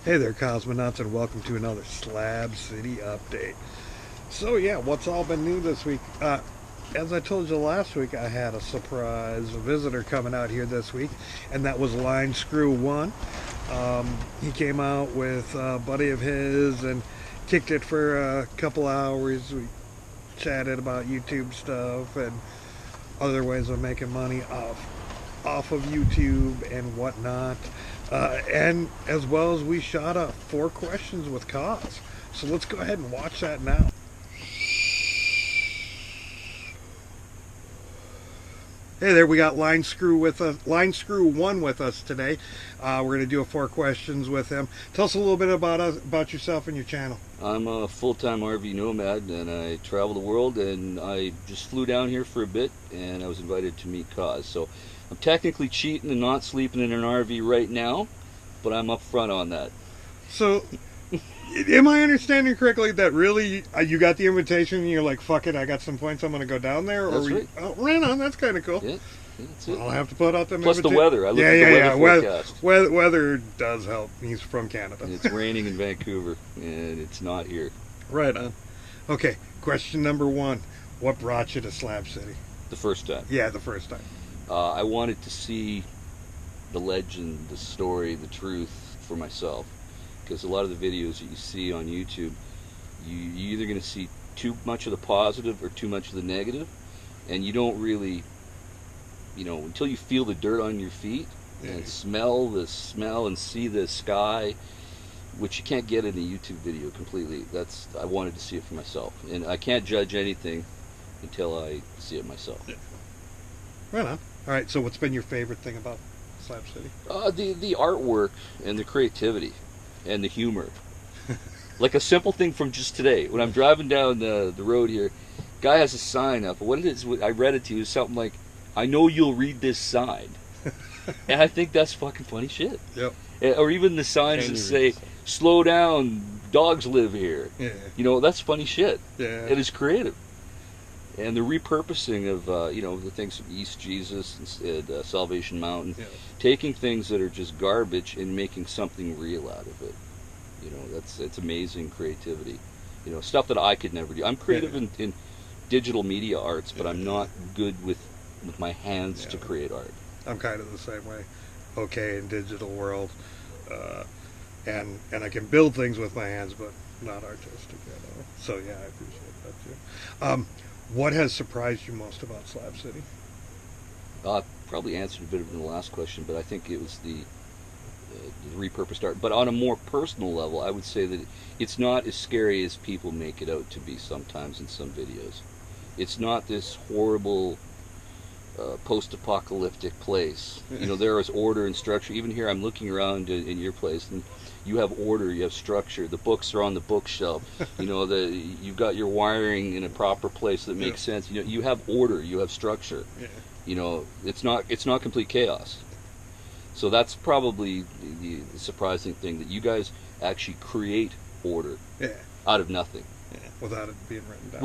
Hey there, cosmonauts, and welcome to another Slab City update. So yeah, what's all been new this week? As I told you last week, I had a surprise visitor coming out here this week, and that was Linescrew1. He came out with a buddy of his and kicked it for a couple hours. We chatted about YouTube stuff and other ways of making money off of YouTube and whatnot. And as well as we shot up 4 questions with Cos. So let's go ahead and watch that now. Hey there, we got Linescrew1 with us today. We're going to do a 4 questions with him. Tell us a little bit about yourself and your channel. I'm a full-time RV nomad, and I travel the world, and I just flew down here for a bit, and I was invited to meet Cos. So I'm technically cheating and not sleeping in an RV right now, but I'm up front on that. So, am I understanding correctly that really you got the invitation and you're like, fuck it, I got some points, I'm going to go down there? That's right. Oh, right on, that's kind of cool. Yeah, that's it. I'll have to put out them Plus the weather. I looked at the weather forecast. Weather does help. He's from Canada. It's raining in Vancouver, and it's not here. Right on. Okay, question number 1. What brought you to Slab City? The first time. Yeah, the first time. I wanted to see the legend, the story, the truth for myself. Because a lot of the videos that you see on YouTube, you're either going to see too much of the positive or too much of the negative, and you don't really, until you feel the dirt on your feet and smell the smell and see the sky, which you can't get in a YouTube video completely. I wanted to see it for myself, and I can't judge anything until I see it myself. Yeah. Right on. All right. So, what's been your favorite thing about Slab City? The artwork and the creativity. And the humor. Like a simple thing from just today. When I'm driving down the road here, guy has a sign up. What it is, I read it to you, something like, I know you'll read this sign. And I think that's fucking funny shit. Yep. Or even the signs that say, slow down, dogs live here. Yeah. That's funny shit. Yeah. It is creative. And the repurposing of, the things from East Jesus and Salvation Mountain, taking things that are just garbage and making something real out of it. It's amazing creativity. Stuff that I could never do. I'm creative in digital media arts, but I'm not good with my hands to create art. I'm kind of the same way. Okay, in digital world, and I can build things with my hands, but not artistic. So yeah, I appreciate that too. What has surprised you most about Slab City? Probably answered a bit of in the last question, but I think it was the repurposed art. But on a more personal level, I would say that it's not as scary as people make it out to be sometimes in some videos. It's not this horrible post-apocalyptic place. There is order and structure. Even here, I'm looking around in your place, and you have order, you have structure. The books are on the bookshelf. You've got your wiring in a proper place that makes sense. You have order, you have structure. It's not complete chaos. So that's probably the surprising thing, that you guys actually create order out of nothing. Without it being written down.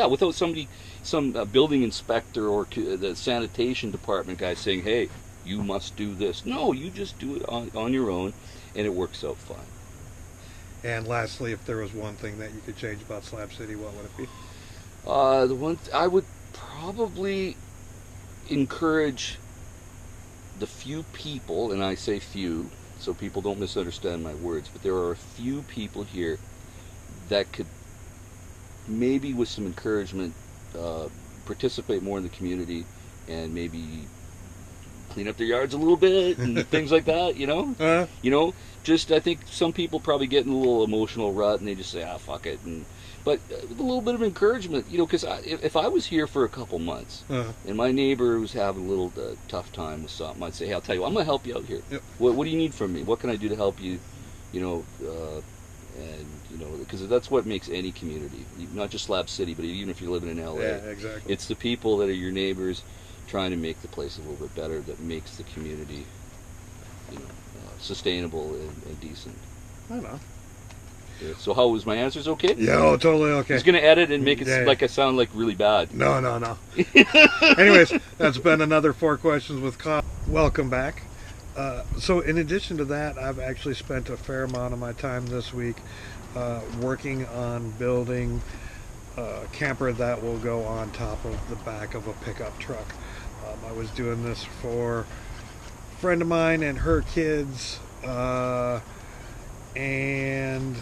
Without some building inspector or the sanitation department guy saying, hey, you must do this. No, you just do it on your own, and it works out fine. And lastly, if there was one thing that you could change about Slab City, what would it be? The one I would probably encourage the few people, and I say few, so people don't misunderstand my words, but there are a few people here that could maybe with some encouragement participate more in the community and maybe clean up their yards a little bit and things like that, just I think some people probably get in a little emotional rut and they just say, fuck it, but with a little bit of encouragement, because if I was here for a couple months and my neighbor was having a little tough time with something, I'd say, hey, I'll tell you what, I'm going to help you out here. What do you need from me? What can I do to help you? Because that's what makes any community, not just Slab City, but even if you're living in LA. Yeah, exactly. It's the people that are your neighbors trying to make the place a little bit better that makes the community, sustainable and decent. I don't know. Yeah. So how was my answers? Okay? Yeah, totally okay. He's going to edit and make it like I sound like really bad. No. Anyways, that's been another 4 questions with Kyle. Welcome back. So in addition to that, I've actually spent a fair amount of my time this week working on building a camper that will go on top of the back of a pickup truck. I was doing this for a friend of mine and her kids, and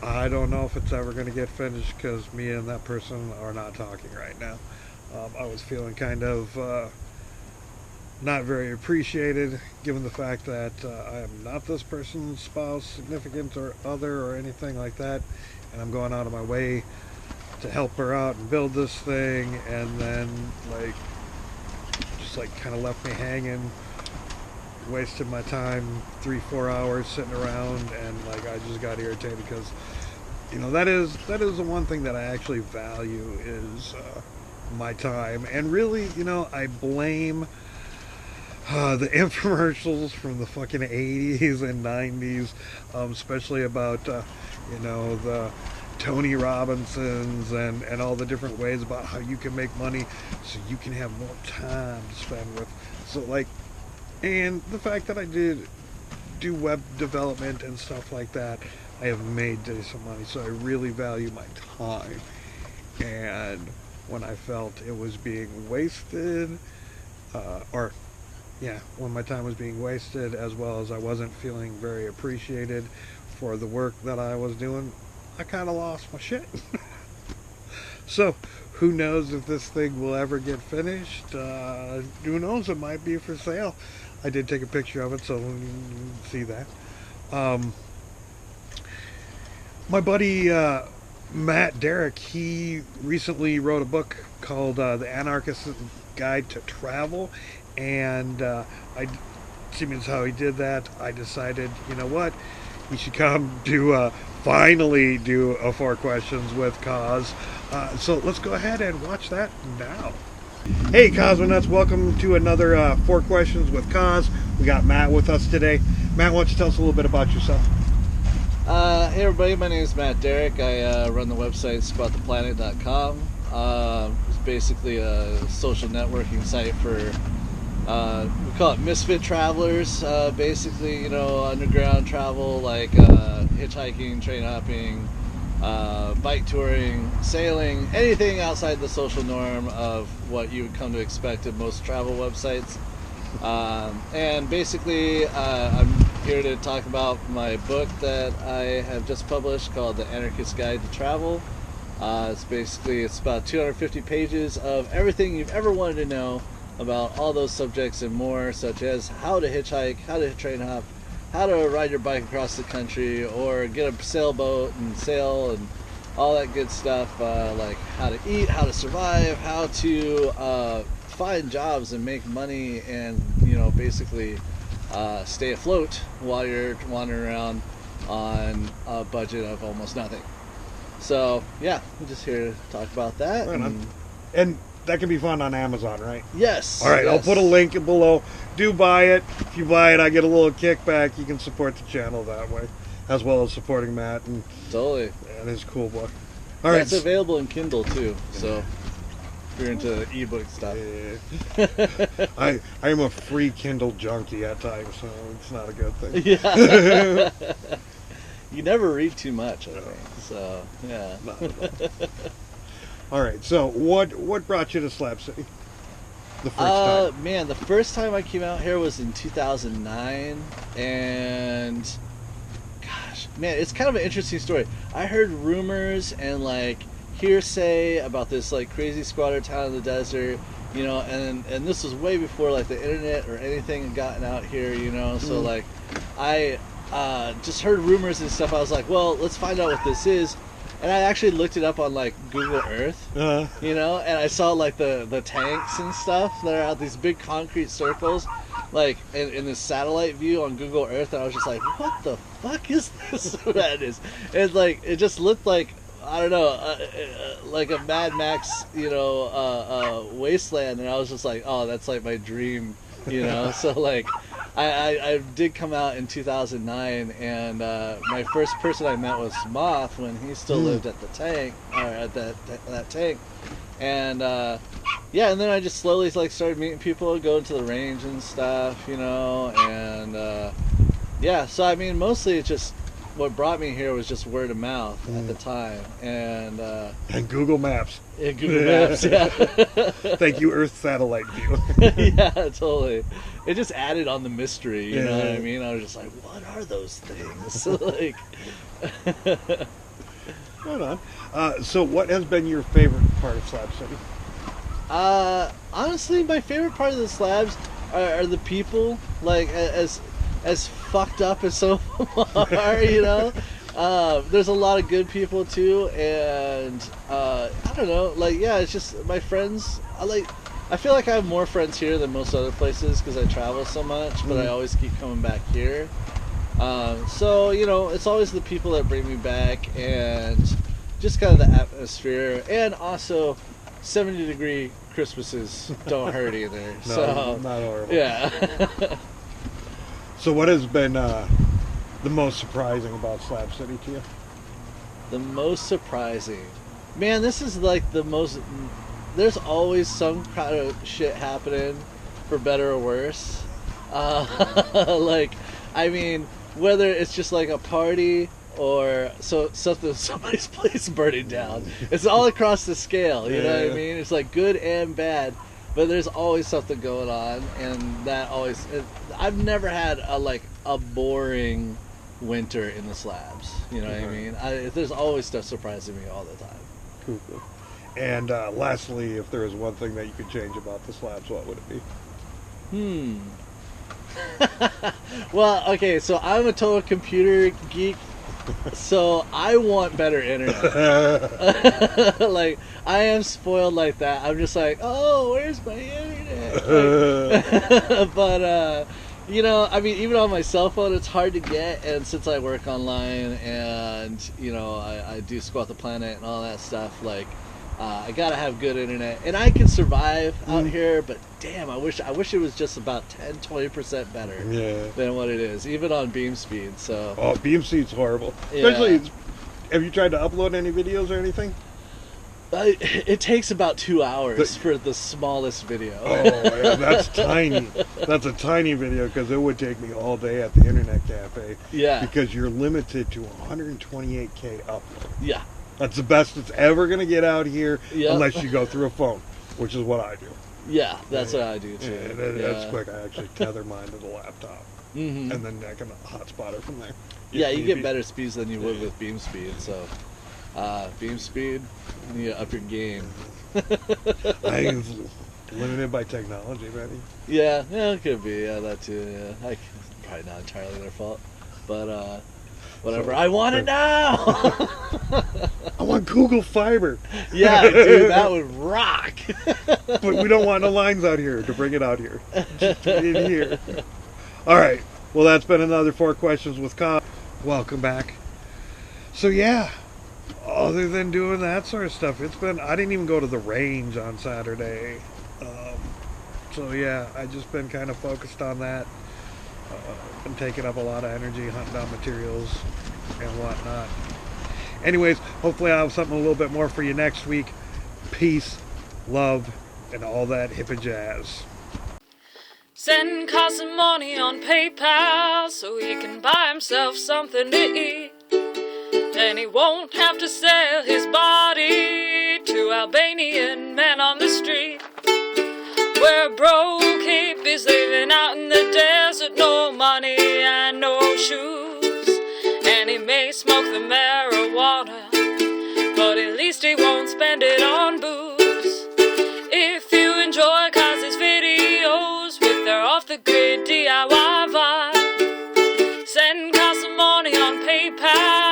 I don't know if it's ever going to get finished because me and that person are not talking right now. I was feeling kind of not very appreciated, given the fact that I am not this person's spouse, significant or other or anything like that, and I'm going out of my way to help her out and build this thing, and then just kind of left me hanging, wasted my time 3-4 hours sitting around, and I just got irritated because that is the one thing that I actually value is my time. And really, I blame the infomercials from the fucking 80s and 90s, especially about the Tony Robinsons and all the different ways about how you can make money so you can have more time to spend with. So and the fact that I did do web development and stuff like that, I have made some money, so I really value my time. And when I felt it was being wasted, when my time was being wasted, as well as I wasn't feeling very appreciated for the work that I was doing, I kind of lost my shit. So, who knows if this thing will ever get finished? Who knows? It might be for sale. I did take a picture of it, so you can see that. My buddy Matt Derrick, he recently wrote a book called The Anarchist's Guide to Travel, and seeing as how he did that, I decided, you know what, he should come to finally do a 4 questions with Cause. So let's go ahead and watch that now. Hey Cosmonauts, welcome to another 4 questions with Cause. We got Matt with us today. Matt, why don't you tell us a little bit about yourself? Hey everybody, my name is Matt Derrick. I run the website spouttheplanet.com. It's basically a social networking site for, we call it misfit travelers, basically, underground travel like hitchhiking, train hopping, bike touring, sailing, anything outside the social norm of what you would come to expect at most travel websites. And basically, I'm here to talk about my book that I have just published called The Anarchist's Guide to Travel. It's about 250 pages of everything you've ever wanted to know about all those subjects and more, such as how to hitchhike, how to train hop, how to ride your bike across the country, or get a sailboat and sail, and all that good stuff, like how to eat, how to survive, how to find jobs and make money, and basically stay afloat while you're wandering around on a budget of almost nothing. So yeah, I'm just here to talk about that. Right on. And that can be found on Amazon, right? Yes. All right, yes. I'll put a link below. Do buy it. If you buy it, I get a little kickback. You can support the channel that way, as well as supporting Matt and totally. And his cool book. All right, it's available in Kindle too. So if you're into ebook stuff. Yeah. I am a free Kindle junkie at times, so it's not a good thing. Yeah. You never read too much, I think. So yeah. Not at all. All right, so what brought you to Slab City the first time? Man, the first time I came out here was in 2009, and gosh, man, it's kind of an interesting story. I heard rumors and hearsay about this crazy squatter town in the desert, and this was way before the internet or anything had gotten out here, so I just heard rumors and stuff. I was like, well, let's find out what this is. And I actually looked it up on Google Earth, and I saw the tanks and stuff that are out these big concrete circles, in this satellite view on Google Earth, and I was just like, what the fuck is this? That is, and it just looked like, I don't know, like a Mad Max, wasteland, and I was just like, oh, that's my dream, so I did come out in 2009, and my first person I met was Moth when he still lived at the tank, or at that tank, and yeah, and then I just slowly like started meeting people, going to the range and stuff, you know, and yeah. So I mean, mostly it's just what brought me here was just word of mouth at the time, and Google Maps. yeah, Google Maps, yeah. Thank you, Earth satellite view. Yeah, totally. It just added on the mystery, you know what I mean? I was just like, what are those things? Like, Right on. So what has been your favorite part of Slab City? honestly, my favorite part of the slabs are the people. Like, as fucked up as some of them are, you know. There's a lot of good people too, and I don't know. Like, yeah, it's just my friends. I feel like I have more friends here than most other places because I travel so much, but I always keep coming back here. So, you know, it's always the people that bring me back, and just kind of the atmosphere, and also 70-degree Christmases don't hurt either. No, so not horrible. yeah. So what has been the most surprising about Slab City to you? The most surprising, man, this is like the most. There's always some kind of shit happening, for better or worse. Like, I mean, whether it's just like a party or somebody's place burning down, it's all across the scale. You know what I mean? It's like good and bad, but there's always something going on, and that always. I've never had a boring winter in the slabs. You know what I mean? There's always stuff surprising me all the time. Cool. And lastly, if there is one thing that you could change about the slabs, what would it be? Well, okay, so I'm a total computer geek, so I want better internet. Like, I am spoiled like that. I'm just like, oh, where's my internet? Like, but, you know, I mean, even on my cell phone, it's hard to get, and since I work online and, you know, I do Squat the Planet and all that stuff, like, I gotta have good internet, and I can survive out here. But damn, I wish it was just about 10-20% better than what it is, even on beam speed. So beam speed's horrible. Especially, have you tried to upload any videos or anything? It takes about 2 hours for the smallest video. Oh, yeah, that's tiny. That's a tiny video, because it would take me all day at the internet cafe. Yeah, because you're limited to 128K upload. Yeah. That's the best it's ever going to get out here, unless you go through a phone, which is what I do. Yeah, that's what I do too. That's quick. I actually tether mine to the laptop, and then I can hotspot it from there. Yeah, you get better speeds than you would with beam speed. So, beam speed, you up your game. I'm limited by technology, maybe. Yeah, it could be. Yeah, that too. Yeah, probably not entirely their fault, but whatever. I want it now. I want Google Fiber. Yeah, dude, that would rock. But we don't want no lines out here to bring it out here. Just in here. All right. Well, that's been another 4 questions with Con. Welcome back. So yeah, other than doing that sort of stuff, I didn't even go to the range on Saturday. So yeah, I just been kind of focused on that. Been taking up a lot of energy hunting down materials and whatnot. Anyways, hopefully I'll have something a little bit more for you next week. Peace, love, and all that hippie jazz. Send Carson money on PayPal so he can buy himself something to eat. Then he won't have to sell his body to Albanian men on the street. Where broke hippies living out in the desert, no money and no shoes. And he may smoke the marijuana, but at least he won't spend it on booze. If you enjoy Kaz's videos with their off-the-grid DIY vibe, send Kaz some money on PayPal.